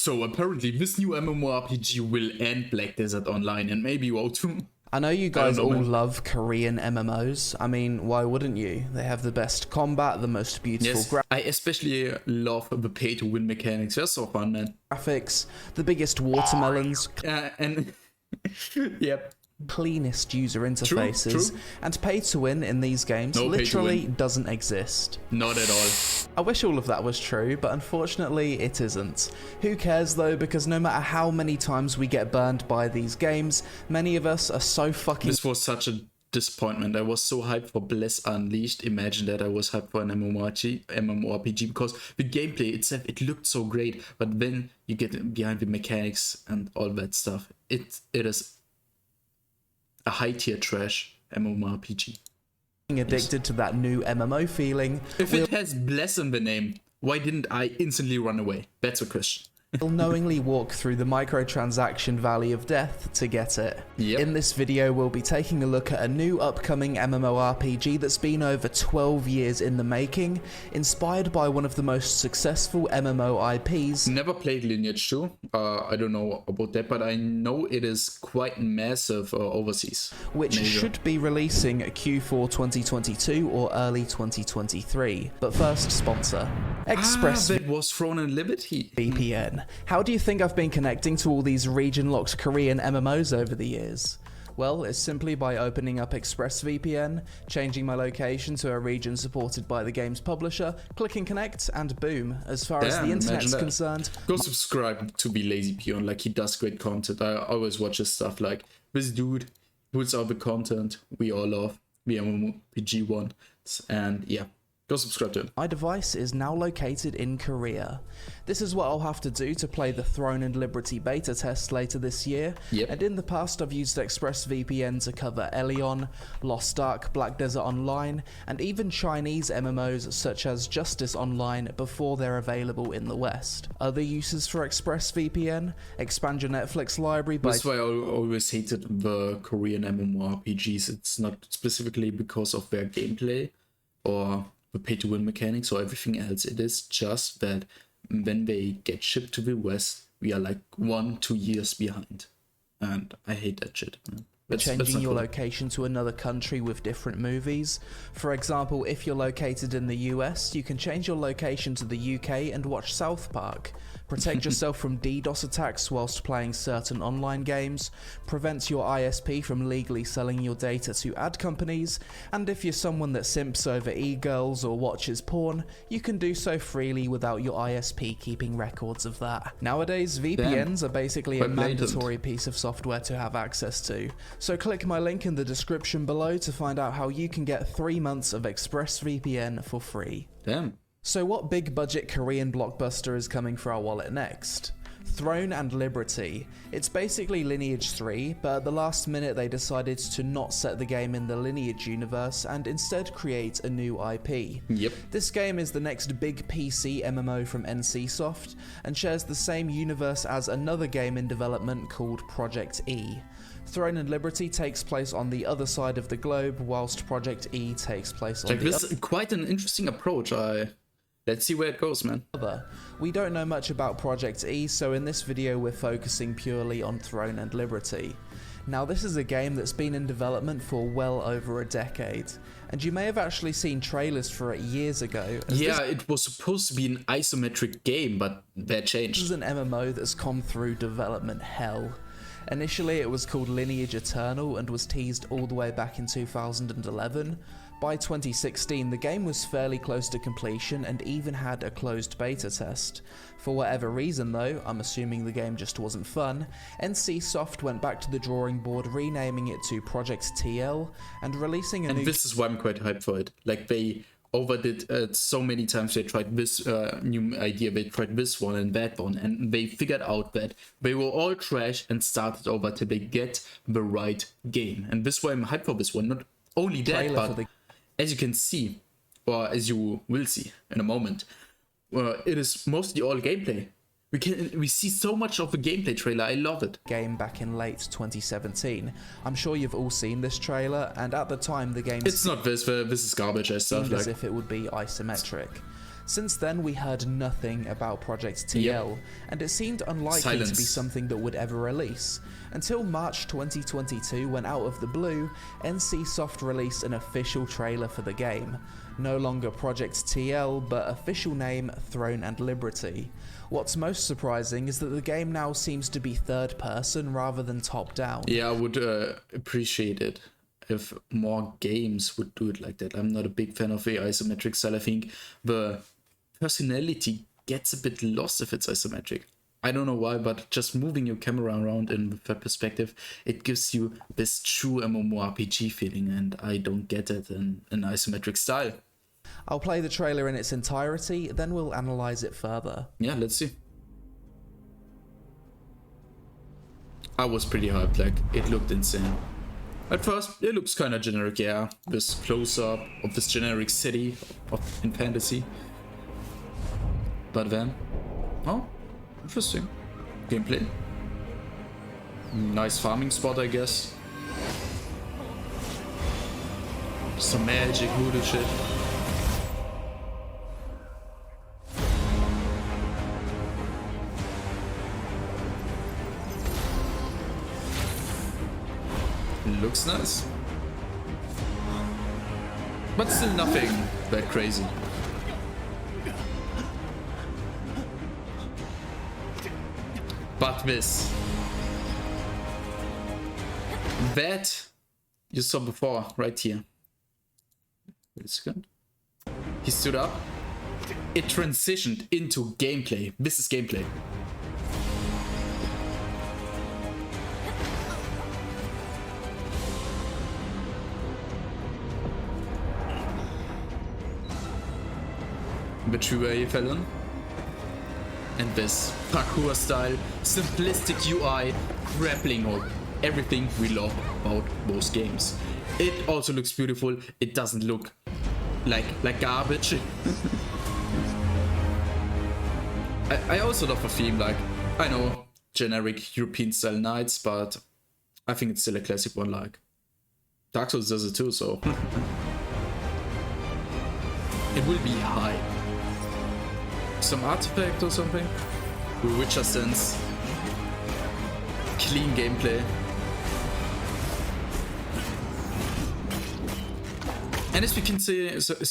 So apparently this new MMORPG will end Black Desert Online and maybe WoW too. I know you guys all love Korean MMOs. I mean, why wouldn't you? They have the best combat, the most beautiful I especially love the pay-to-win mechanics. They're so fun, man. graphics, the biggest watermelons, And yep. cleanest user interfaces, True. and pay to win in these games literally doesn't exist. Not at all. I wish all of that was true, but unfortunately it isn't. Who cares though, because no matter how many times we get burned by these games, many of us are so fucking... This was such a disappointment. I was so hyped for Bless Unleashed. Imagine that I was hyped for an MMORPG because the gameplay itself, it looked so great, but then you get behind the mechanics and all that stuff. It is a high tier trash MMORPG. addicted to that new MMO feeling. If it has Bless in the name, why didn't I instantly run away? That's a question. We'll knowingly walk through the microtransaction valley of death to get it. Yep. In this video, we'll be taking a look at a new upcoming MMORPG that's been over 12 years in the making, inspired by one of the most successful MMO IPs. Never played Lineage 2. I don't know about that, but I know it is quite massive overseas. Which should be releasing Q4 2022 or early 2023. But first, sponsor. That was Throne and Liberty. VPN. How do you think I've been connecting to all these region-locked Korean MMOs over the years? Well, it's simply by opening up ExpressVPN, changing my location to a region supported by the game's publisher, clicking connect, and boom, as far as the internet's concerned... Go subscribe to TheLazyPeon, like he does great content. I always watch his stuff, like this dude puts out the content we all love, the MMORPG one, and yeah. Go subscribe to him. My device is now located in Korea. This is what I'll have to do to play the Throne and Liberty beta test later this year. Yep. And in the past I've used ExpressVPN to cover Elion, Lost Ark, Black Desert Online, and even Chinese MMOs such as Justice Online before they're available in the West. Other uses for ExpressVPN: expand your Netflix library by... That's why I always hated the Korean MMORPGs. It's not specifically because of their gameplay or the pay-to-win mechanics or everything else. It is just that when they get shipped to the West, we are like 1-2 years behind. And I hate that shit, man. Changing your location to another country with different movies. For example, if you're located in the US, you can change your location to the UK and watch South Park. Protect yourself from DDoS attacks whilst playing certain online games, prevents your ISP from legally selling your data to ad companies, and if you're someone that simps over e-girls or watches porn, you can do so freely without your ISP keeping records of that. Nowadays, VPNs are basically a mandatory piece of software to have access to, so click my link in the description below to find out how you can get 3 months of ExpressVPN for free. Damn. So what big budget Korean blockbuster is coming for our wallet next? Throne and Liberty. It's basically Lineage 3, but at the last minute they decided to not set the game in the Lineage universe and instead create a new IP. Yep. This game is the next big PC MMO from NCSoft and shares the same universe as another game in development called Project E. Throne and Liberty takes place on the other side of the globe, whilst Project E takes place on the other. Quite an interesting approach. Let's see where it goes, man. We don't know much about Project E, so in this video we're focusing purely on Throne and Liberty. Now this is a game that's been in development for well over a decade, and you may have actually seen trailers for it years ago. Yeah, it was supposed to be an isometric game, but that changed. This is an MMO that's gone through development hell. Initially it was called Lineage Eternal and was teased all the way back in 2011. By 2016, the game was fairly close to completion and even had a closed beta test. For whatever reason though, I'm assuming the game just wasn't fun, NCSoft went back to the drawing board, renaming it to Project TL and releasing a new... And this is why I'm quite hyped for it. Like, they overdid it so many times. They tried this new idea, they tried this one and that one, and they figured out that they were all trash and started over till they get the right game. And this is why I'm hyped for this one. Not only that, but as you can see, or as you will see in a moment, it is mostly all gameplay. We see so much of the gameplay trailer. I love it. Game back in late 2017. I'm sure you've all seen this trailer, and at the time the game... It's not this. This is garbage and stuff. As if it would be isometric. Since then, we heard nothing about Project TL, and it seemed unlikely to be something that would ever release, until March 2022 when out of the blue, NCSoft released an official trailer for the game. No longer Project TL, but official name Throne and Liberty. What's most surprising is that the game now seems to be third person rather than top down. Yeah, I would appreciate it if more games would do it like that. I'm not a big fan of the isometric style. I think the personality gets a bit lost if it's isometric. I don't know why, but just moving your camera around in that perspective, it gives you this true MMORPG feeling, and I don't get it in an isometric style. I'll play the trailer in its entirety, then we'll analyze it further. Yeah, let's see. I was pretty hyped, like, it looked insane. At first, it looks kind of generic, yeah. This close-up of this generic city in fantasy. But then, oh, interesting. Gameplay. Nice farming spot, I guess. Some magic, voodoo shit. Looks nice. But still nothing that crazy. But this. That you saw before, right here. Wait a second. He stood up. It transitioned into gameplay. This is gameplay. Which we were here, Fallon. And this parkour style, simplistic UI, grappling hook, everything we love about those games. It also looks beautiful. It doesn't look like garbage. I also love a theme, like, I know, generic European style knights, but I think it's still a classic one. Like Dark Souls does it too, so it will be high. Some artifact or something. Witcher sense. Clean gameplay. And as we can see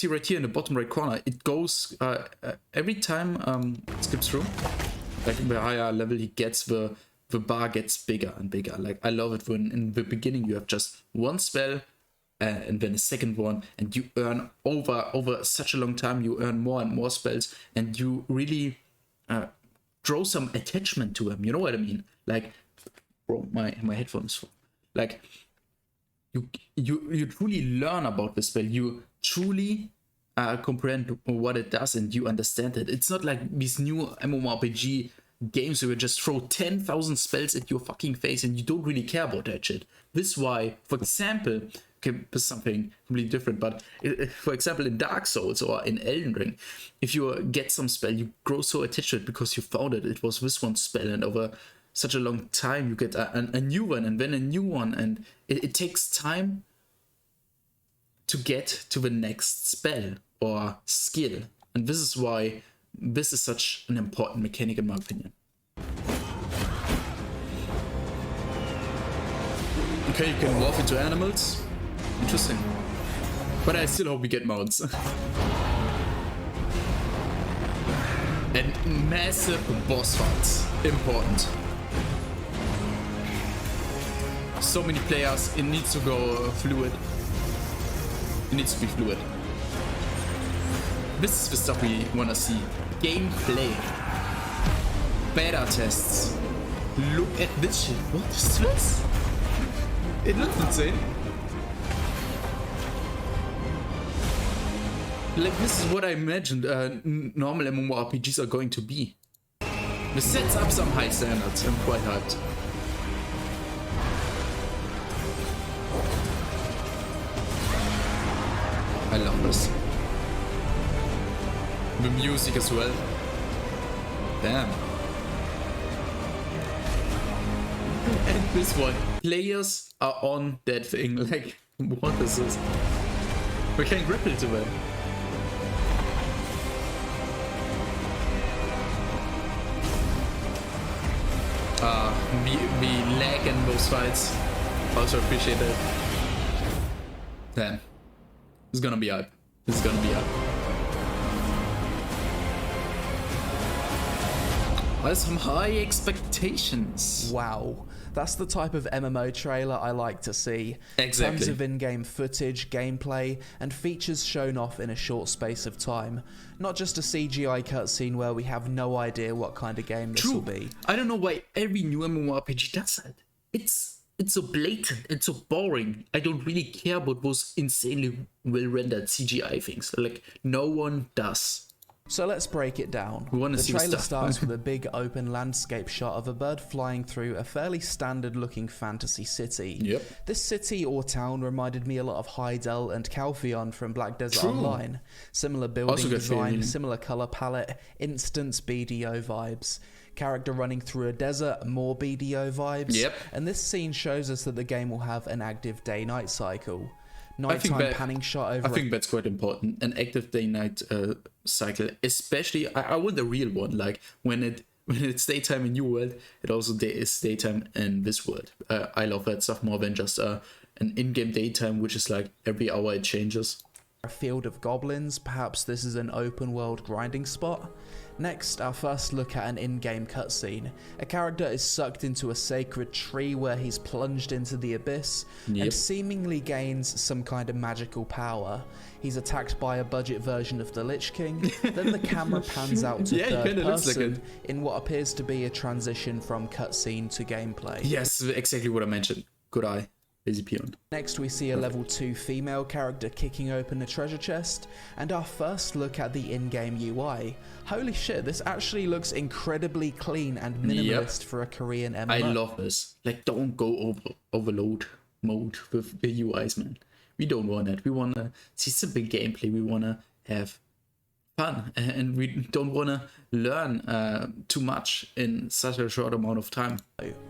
right here in the bottom right corner, it goes every time it skips through. Like the higher level he gets, the bar gets bigger and bigger. Like I love it when in the beginning you have just one spell and then a second one, and you earn over such a long time, you earn more and more spells, and you really draw some attachment to them. You know what I mean? Like, bro, my headphones full. Like, you truly learn about the spell. You truly comprehend what it does, and you understand it. It's not like these new MMORPG games where you just throw 10,000 spells at your fucking face and you don't really care about that shit. This is why, for example, okay, this is something completely different, but for example, in Dark Souls or in Elden Ring, if you get some spell, you grow so attached to it because you found it. It was this one spell, and over such a long time, you get a new one, and then a new one, and it takes time to get to the next spell or skill. And this is why this is such an important mechanic in my opinion. Okay, you can morph into animals. Interesting. But I still hope we get mounts. And massive boss fights. Important. So many players, it needs to go fluid. It needs to be fluid. This is the stuff we want to see. Gameplay. Beta tests. Look at this shit. What is this? It looks insane. Like, this is what I imagined normal MMORPGs are going to be. This sets up some high standards. I'm quite hyped. I love this. The music as well. Damn. And this one. Players are on that thing. Like, what is this? We can grapple to them. we lag in those fights. Also appreciate it. Damn. It's gonna be hype. It's gonna be hype. I have some high expectations. Wow. That's the type of MMO trailer I like to see. Exactly. Tons of in-game footage, gameplay, and features shown off in a short space of time. Not just a CGI cutscene where we have no idea what kind of game this will be. I don't know why every new MMORPG does that. It's so blatant, it's so boring. I don't really care about those insanely well-rendered CGI things. Like, no one does. So let's break it down. The trailer starts with a big open landscape shot of a bird flying through a fairly standard looking fantasy city. Yep. This city or town reminded me a lot of Hydaelyn and Calpheon from Black Desert Online. Similar building design, similar colour palette, instant BDO vibes. Character running through a desert, more BDO vibes. Yep. And this scene shows us that the game will have an active day-night cycle. Nighttime panning shot over. I think that's quite important. An active day-night cycle, especially. I want the real one. Like when it's daytime in New World, it also is daytime in this world. I love that stuff more than just an in-game daytime, which is like every hour it changes. A field of goblins. Perhaps this is an open-world grinding spot. Next, our first look at an in-game cutscene. A character is sucked into a sacred tree where he's plunged into the abyss and seemingly gains some kind of magical power. He's attacked by a budget version of the Lich King. Then the camera pans out to third person in what appears to be a transition from cutscene to gameplay. Yes, exactly what I mentioned. Good eye. TheLazyPeon. Next we see a level 2 female character kicking open a treasure chest, and our first look at the in-game UI. Holy shit, this actually looks incredibly clean and minimalist for a Korean MMO. I love this. Like, don't go overload mode with the UIs, man. We don't want that. We want to see simple gameplay. We want to have fun, and we don't want to learn too much in such a short amount of time.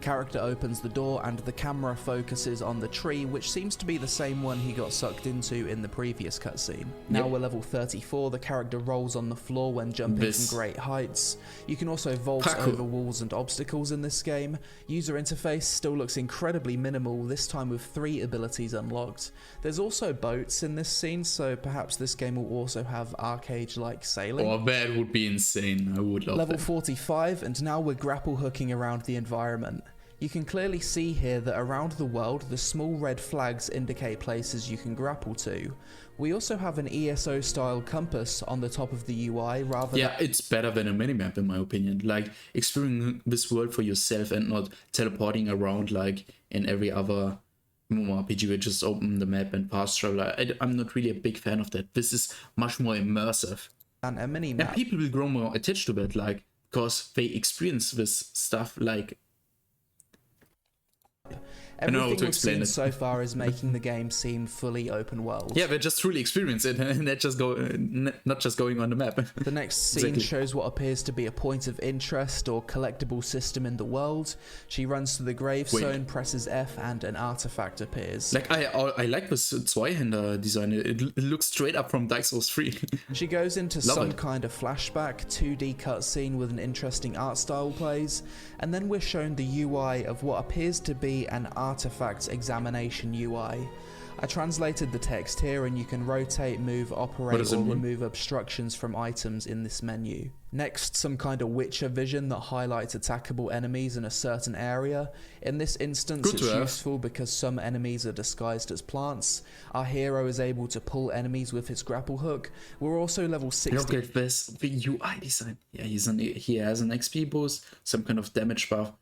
Character opens the door and the camera focuses on the tree, which seems to be the same one he got sucked into in the previous cutscene. Now we're level 34, the character rolls on the floor when jumping from great heights. You can also vault over walls and obstacles in this game. User interface still looks incredibly minimal, this time with 3 abilities unlocked. There's also boats in this scene, so perhaps this game will also have arcade-like sailing. Oh, that would be insane. I would love Level that. 45, and now we're grapple hooking around the environment. You can clearly see here that around the world, the small red flags indicate places you can grapple to. We also have an ESO style compass on the top of the UI it's better than a minimap in my opinion. Like, experiencing this world for yourself and not teleporting around like in every other MMORPG where you just open the map and fast travel. I'm not really a big fan of that. This is much more immersive. And a mini-map. And people will grow more attached to it, like, because they experience this stuff, like, Everything we've seen so far is making the game seem fully open world. Yeah, they just truly experience it, and they're just not just going on the map. The next scene shows what appears to be a point of interest or collectible system in the world. She runs to the gravestone, presses F, and an artifact appears. Like, I like this Zweihander design. It looks straight up from Dark Souls 3. She goes into some kind of flashback, 2D cutscene with an interesting art style plays, and then we're shown the UI of what appears to be an artifacts examination UI. I translated the text here, and you can rotate, move, operate, or remove obstructions from items in this menu. Next, some kind of Witcher vision that highlights attackable enemies in a certain area. In this instance, it's useful because some enemies are disguised as plants. Our hero is able to pull enemies with his grapple hook. We're also level 60. Look at this, the UI design. Yeah, he has an XP boost, some kind of damage buff.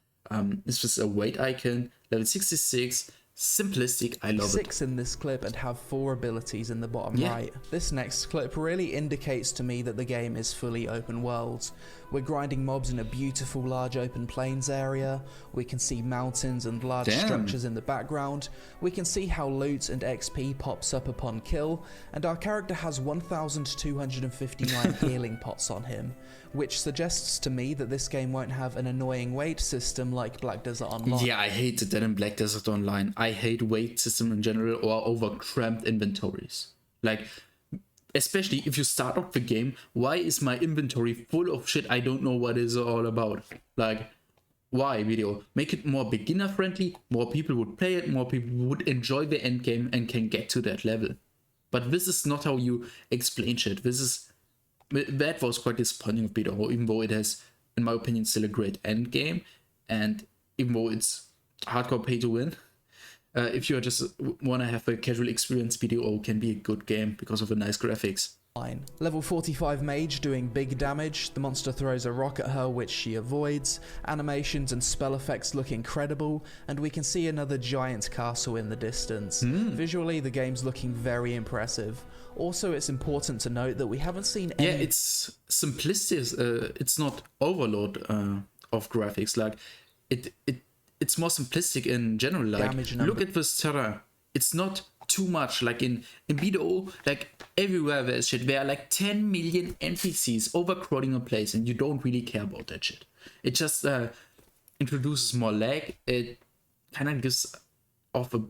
This was a weight icon, level 66. Simplistic, I love it. 6 in this clip and have 4 abilities in the bottom right. This next clip really indicates to me that the game is fully open world. We're grinding mobs in a beautiful large open plains area. We can see mountains and large structures in the background. We can see how loot and XP pops up upon kill, and our character has 1,259 healing pots on him, which suggests to me that this game won't have an annoying weight system like Black Desert Online. Yeah, I hated that in Black Desert Online. I hate weight system in general or over-cramped inventories. Like, especially if you start off the game, why is my inventory full of shit I don't know what it's all about? Like, Why BDO? Make it more beginner friendly, more people would play it, more people would enjoy the end game and can get to that level. But this is not how you explain shit. That was quite disappointing of BDO, even though it has, in my opinion, still a great end game, and even though it's hardcore pay to win. If you just want to have a casual experience, BDO can be a good game because of the nice graphics. Level 45 mage doing big damage, the monster throws a rock at her which she avoids, animations and spell effects look incredible, and we can see another giant castle in the distance. Visually the game's looking very impressive. Also it's important to note that we haven't seen any... Yeah, it's simplistic, it's not overload of graphics, like it's more simplistic in general, like look at this terrain, it's not too much, like in BDO, like everywhere there's shit, there are like 10 million NPCs overcrowding a place and you don't really care about that shit. It just introduces more lag, it kind of gives off a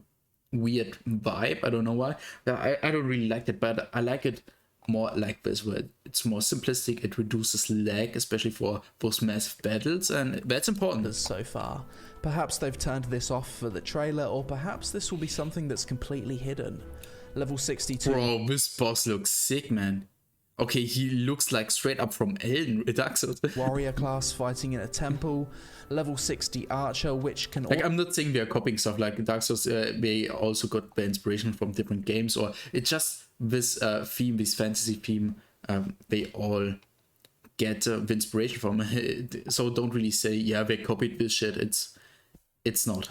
weird vibe, I don't know why. I don't really like it, but I like it more like this, where it's more simplistic, it reduces lag, especially for those massive battles, and that's important. So far. Perhaps they've turned this off for the trailer, or perhaps this will be something that's completely hidden. Level 62. Bro, this boss looks sick, man. Okay, he looks like straight up from Dark Souls. Warrior class fighting in a temple. Level 60 archer, which can... Like, I'm not saying they're copying stuff like Dark Souls, they also got the inspiration from different games, or it's just this theme, this fantasy theme, they all get the inspiration from. So don't really say, yeah, they copied this shit, it's not.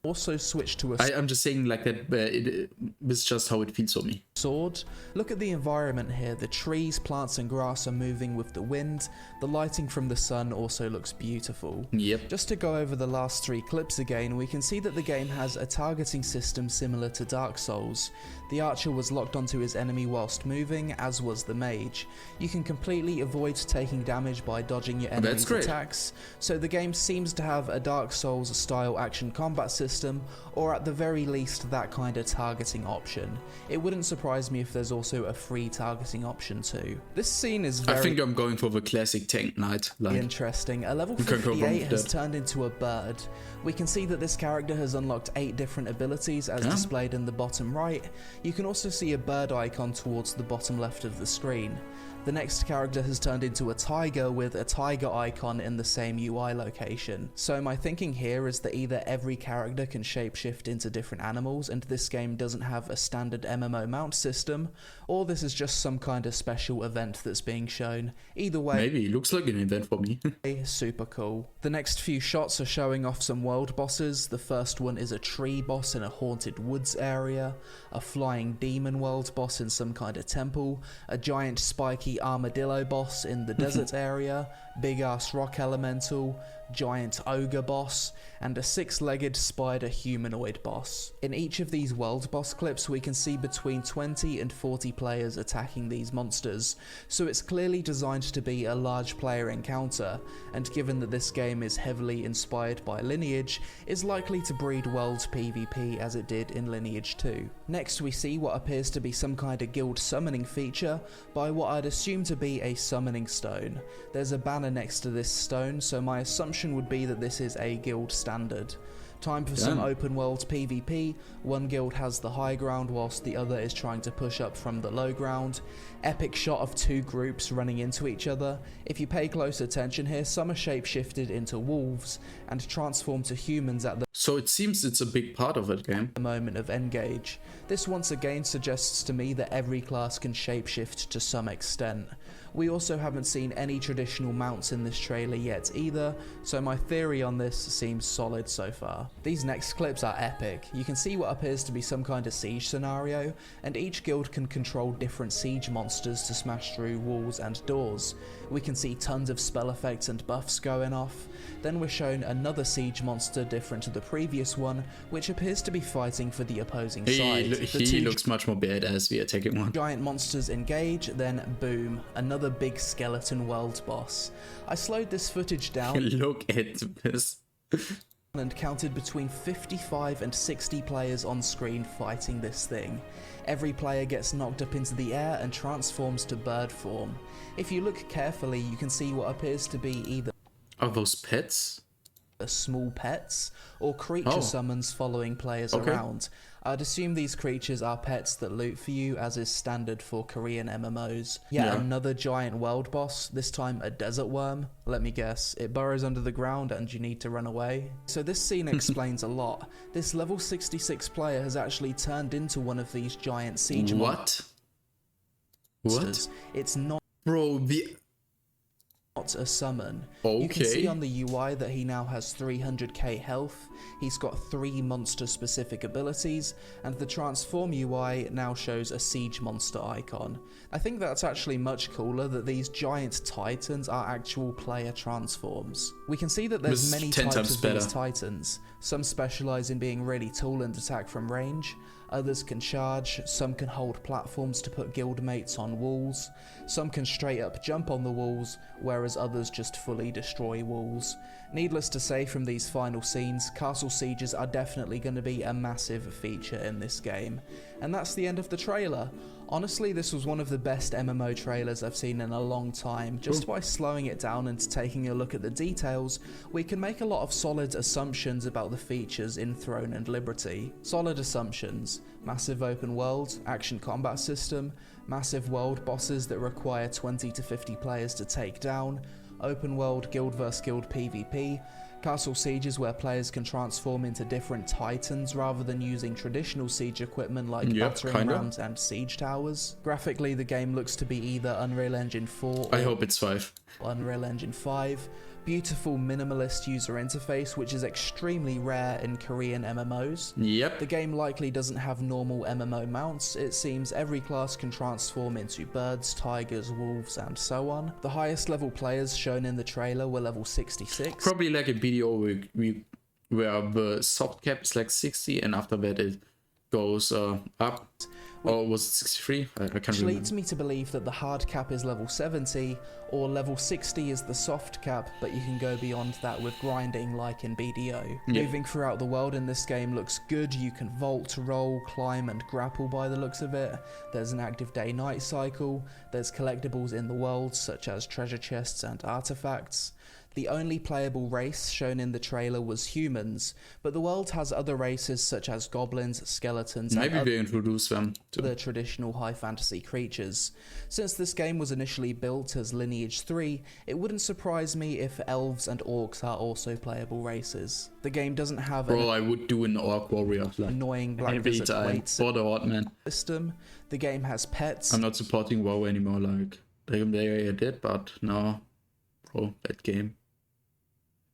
Also switch to a... I'm just saying like that, it's just how it feels for me. Sword. Look at the environment here. The trees, plants and grass are moving with the wind. The lighting from the sun also looks beautiful. Yep. Just to go over the last 3 clips again, we can see that the game has a targeting system similar to Dark Souls. The archer was locked onto his enemy whilst moving, as was the mage. You can completely avoid taking damage by dodging your enemy's attacks, so the game seems to have a Dark Souls style action combat system, or at the very least that kind of targeting option. It wouldn't surprise me if there's also a free targeting option too. This scene is very... I think I'm going for the classic tank knight. Like, interesting. A level 58 has turned into a bird. We can see that this character has unlocked 8 different abilities as displayed in the bottom right. You can also see a bird icon towards the bottom left of the screen. The next character has turned into a tiger with a tiger icon in the same UI location. So my thinking here is that either every character can shapeshift into different animals and this game doesn't have a standard MMO mount system, or this is just some kind of special event that's being shown. Either way, maybe it looks like an event for me. Super cool. The next few shots are showing off some world bosses. The first one is a tree boss in a haunted woods area, a flying demon world boss in some kind of temple, a giant spiky armadillo boss in the desert area, big ass rock elemental, giant ogre boss, and a 6-legged spider humanoid boss. In each of these world boss clips we can see between 20 and 40 players attacking these monsters, so it's clearly designed to be a large player encounter, and given that this game is heavily inspired by Lineage, is likely to breed world PvP as it did in Lineage 2. Next we see what appears to be some kind of guild summoning feature by what I'd assume to be a summoning stone. There's a banner next to this stone, so my assumption would be that this is a guild standard. Time for some open world PvP. One guild has the high ground whilst the other is trying to push up from the low ground. Epic shot of 2 groups running into each other. If you pay close attention here, some are shapeshifted into wolves and transform to humans at the So it seems it's a big part of it game. moment of engage. This once again suggests to me that every class can shapeshift to some extent. We also haven't seen any traditional mounts in this trailer yet either, so my theory on this seems solid so far. These next clips are epic. You can see what appears to be some kind of siege scenario, and each guild can control different siege monsters to smash through walls and doors. We can see tons of spell effects and buffs going off. Then we're shown another siege monster different to the previous one, which appears to be fighting for the opposing side. He looks much more badass, the attacking one. Giant monsters engage, then boom, another big skeleton world boss. I slowed this footage down Look at this. and counted between 55 and 60 players on screen fighting this thing. Every player gets knocked up into the air and transforms to bird form. If you look carefully, you can see what appears to be either... Are those pets? small pets or creature summons following players around. I'd assume these creatures are pets that loot for you, as is standard for Korean MMOs. Another giant world boss, this time a desert worm. Let me guess, it burrows under the ground and you need to run away. So this scene explains a lot. This level 66 player has actually turned into one of these giant siege monsters. What? It's not... Bro, not a summon. Okay. You can see on the UI that he now has 300k health, he's got 3 monster specific abilities, and the transform UI now shows a siege monster icon. I think that's actually much cooler that these giant titans are actual player transforms. We can see that there's many types of these titans. Some specialize in being really tall and attack from range, others can charge, some can hold platforms to put guildmates on walls, some can straight up jump on the walls, whereas others just fully destroy walls. Needless to say, from these final scenes, castle sieges are definitely going to be a massive feature in this game. And that's the end of the trailer. Honestly, this was one of the best MMO trailers I've seen in a long time. Just by slowing it down and taking a look at the details, we can make a lot of solid assumptions about the features in Throne and Liberty. Solid assumptions: massive open world, action combat system, massive world bosses that require 20 to 50 players to take down, open world guild vs guild PvP, castle sieges where players can transform into different titans rather than using traditional siege equipment like battering rams and siege towers. Graphically, the game looks to be either Unreal Engine 4 I hope it's 5. Unreal Engine 5. Beautiful minimalist user interface, which is extremely rare in Korean MMOs. Yep. The game likely doesn't have normal MMO mounts. It seems every class can transform into birds, tigers, wolves, and so on. The highest level players shown in the trailer were level 66. Probably like a BDO where the soft cap is like 60 and after that it goes up. Or was it 63? I can't remember. Which leads me to believe that the hard cap is level 70, or level 60 is the soft cap, but you can go beyond that with grinding like in BDO. Yeah. Moving throughout the world in this game looks good. You can vault, roll, climb, and grapple by the looks of it. There's an active day-night cycle. There's collectibles in the world, such as treasure chests and artifacts. The only playable race shown in the trailer was humans, but the world has other races such as goblins, skeletons, maybe we introduce them to the traditional high fantasy creatures. Since this game was initially built as Lineage 3, it wouldn't surprise me if elves and orcs are also playable races. The game doesn't have I would do an orc warrior. Like, annoying black desert weight system. The game has pets. I'm not supporting WoW anymore, like they did, but no. Bro, that game.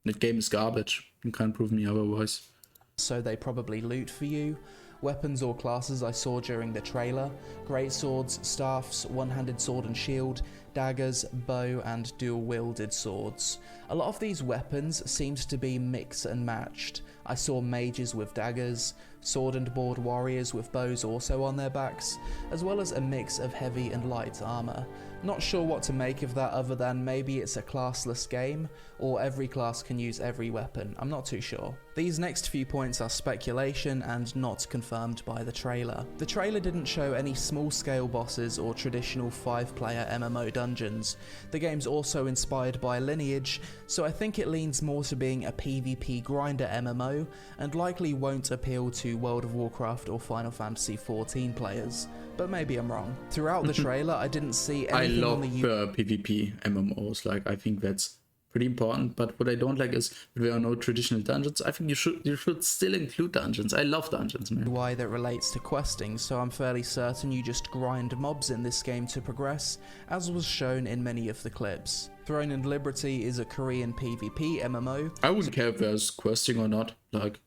That game is garbage. You can't prove me otherwise. So they probably loot for you. Weapons or classes I saw during the trailer: great swords, staffs, one-handed sword and shield, daggers, bow, and dual-wielded swords. A lot of these weapons seemed to be mix and matched. I saw mages with daggers, sword and board warriors with bows also on their backs, as well as a mix of heavy and light armor. Not sure what to make of that other than maybe it's a classless game, or every class can use every weapon. I'm not too sure. These next few points are speculation and not confirmed by the trailer. The trailer didn't show any small-scale bosses or traditional 5-player MMO dungeons. The game's also inspired by Lineage, so I think it leans more to being a PvP grinder MMO, and likely won't appeal to World of Warcraft or Final Fantasy XIV players. But maybe I'm wrong. Throughout the trailer, I didn't see anything on the PvP MMOs. Like, I think that's pretty important. But what I don't like is there are no traditional dungeons. I think you should still include dungeons. I love dungeons, man. UI that relates to questing, so I'm fairly certain you just grind mobs in this game to progress, as was shown in many of the clips. Throne and Liberty is a Korean PvP MMO. I wouldn't care if there's questing or not. Like,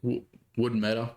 wouldn't matter.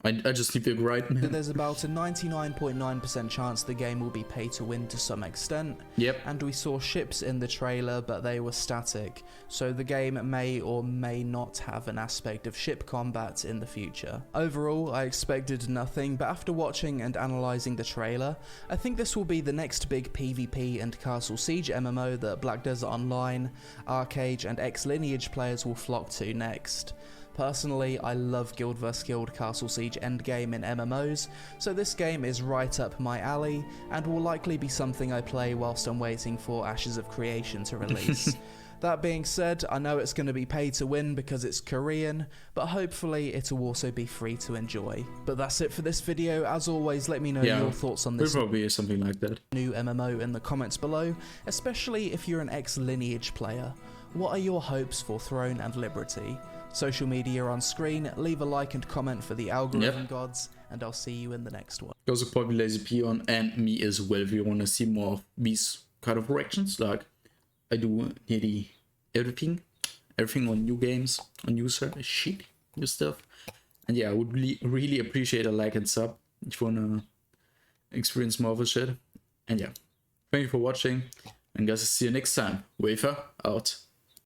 I just need the grind, man. There's about a 99.9% chance the game will be pay to win to some extent. Yep. And we saw ships in the trailer, but they were static, so the game may or may not have an aspect of ship combat in the future. Overall, I expected nothing, but after watching and analysing the trailer, I think this will be the next big PvP and Castle Siege MMO that Black Desert Online, Arcade, and ex-Lineage players will flock to next. Personally, I love Guild vs Guild Castle Siege endgame in MMOs, so this game is right up my alley, and will likely be something I play whilst I'm waiting for Ashes of Creation to release. That being said, I know it's going to be pay to win because it's Korean, but hopefully it'll also be free to enjoy. But that's it for this video. As always, let me know your thoughts on this probably something like that. New MMO in the comments below, especially if you're an ex-Lineage player. What are your hopes for Throne and Liberty? Social media on screen, leave a like and comment for the algorithm gods, and I'll see you in the next one. Go support TheLazyPeon and me as well if you want to see more of these kind of reactions. Like, I do nearly everything on new games, on new shit, new stuff. And yeah, I would really appreciate a like and sub if you want to experience more of the shit. And yeah, thank you for watching, and guys, I'll see you next time. Wafer out.